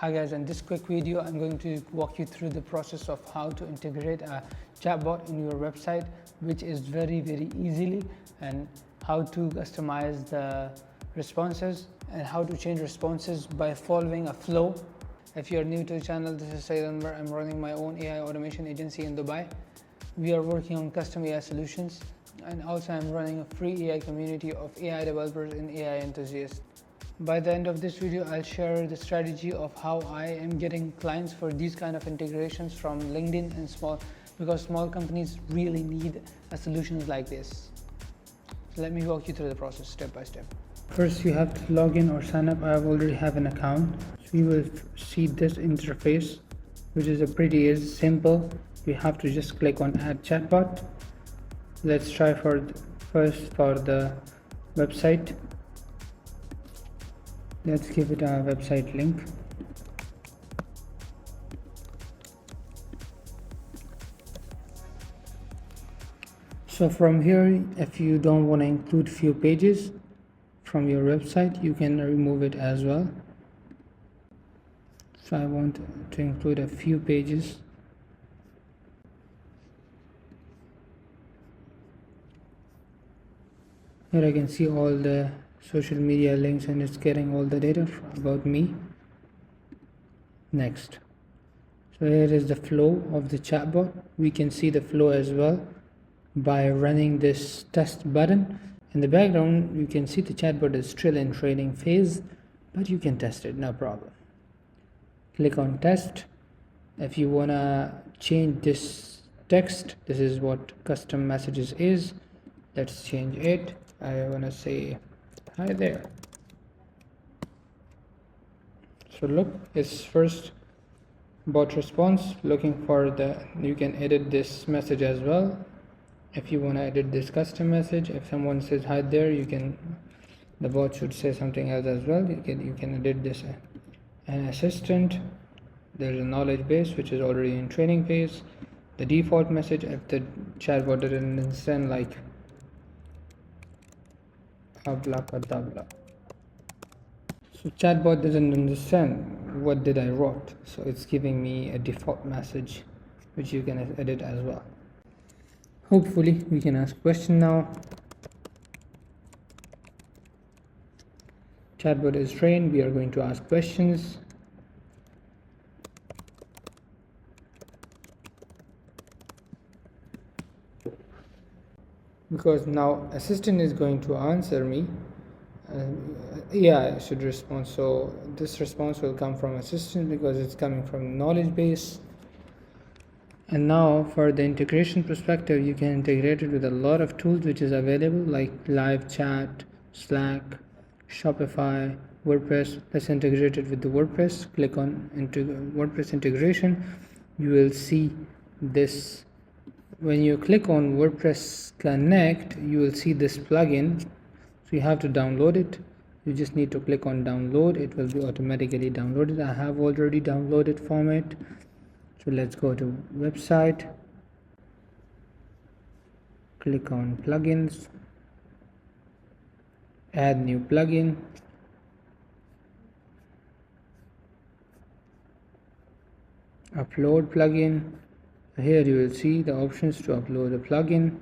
Hi guys, in this quick video I'm going to walk you through the process of how to integrate a chatbot in your website, which is very easily, and how to customize the responses and how to change responses by following a flow. If you're new to the channel, this is Sayyid Anwar. I'm running my own AI automation agency in Dubai. We are working on custom AI solutions, and also I'm running a free AI community of AI developers and AI enthusiasts. By the end of this video, I'll share the strategy of how I am getting clients for these kind of integrations from LinkedIn and because small companies really need a solutions like this. So let me walk you through the process step by step. First, you have to log in or sign up. I already have an account. So you will see this interface, which is pretty simple. You have to just click on Add Chatbot. Let's try first for the website. Let's give it a website link. So from here, if you don't want to include few pages from your website, you can remove it as well. So I want to include a few pages. Here I can see all the social media links, and it's getting all the data about me. Next, so here is the flow of the chatbot. We can see the flow as well by running this test button. In the background, you can see the chatbot is still in training phase, but you can test it, no problem. Click on test. If you want to change this text, this is what custom messages is. Let's change it. I want to say hi there. So look, it's first bot response looking for you can edit this message as well. If you want to edit this custom message, if someone says hi there, the bot should say something else as well. You can edit this. An assistant, there's a knowledge base which is already in training phase. The default message, if the chatbot didn't understand, like abracadabra. So chatbot doesn't understand what did I wrote, so it's giving me a default message which you can edit as well. Hopefully we can ask question now. Chatbot is trained. We are going to ask questions. Because now assistant is going to answer me. Yeah, I should respond. So this response will come from assistant because it's coming from knowledge base. And now for the integration perspective, you can integrate it with a lot of tools which is available, like live chat, Slack, Shopify, WordPress. Let's integrate it with the WordPress. Click on WordPress integration. You will see this. When you click on WordPress Connect, you will see this plugin. So you have to download it. You just need to click on download. It will be automatically downloaded. I have already downloaded from it. So let's go to website. Click on plugins. Add new plugin. Upload plugin. Here you will see the options to upload a plugin.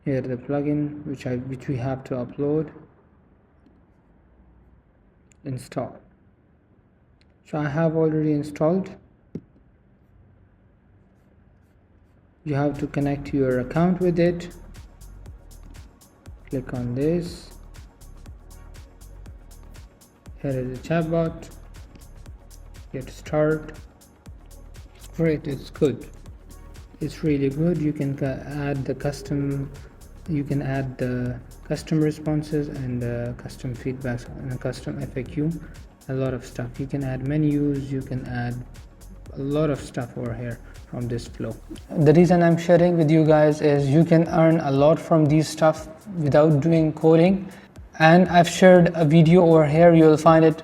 Here the plugin which we have to upload. Install. So I have already installed. You have to connect your account with it. Click on this. Here is the chatbot. Get start. Great, it's good. It's really good. You can add the custom responses and custom feedbacks and a custom FAQ, a lot of stuff. You can add menus, you can add a lot of stuff over here from this flow. The reason I'm sharing with you guys is you can earn a lot from these stuff without doing coding. And I've shared a video over here, you'll find it,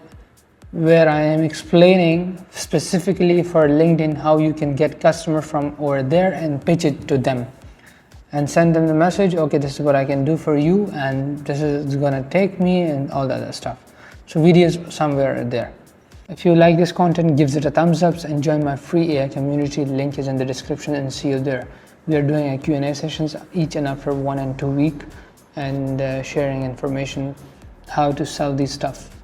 where I am explaining specifically for LinkedIn how you can get customer from over there and pitch it to them and send them the message, okay, this is what I can do for you and this is gonna take me and all that other stuff. So videos somewhere there. If you like this content, give it a thumbs up and join my free AI community. Link is in the description, and see you there. We are doing a Q&A sessions each and after 1 and 2 weeks, and sharing information how to sell these stuff.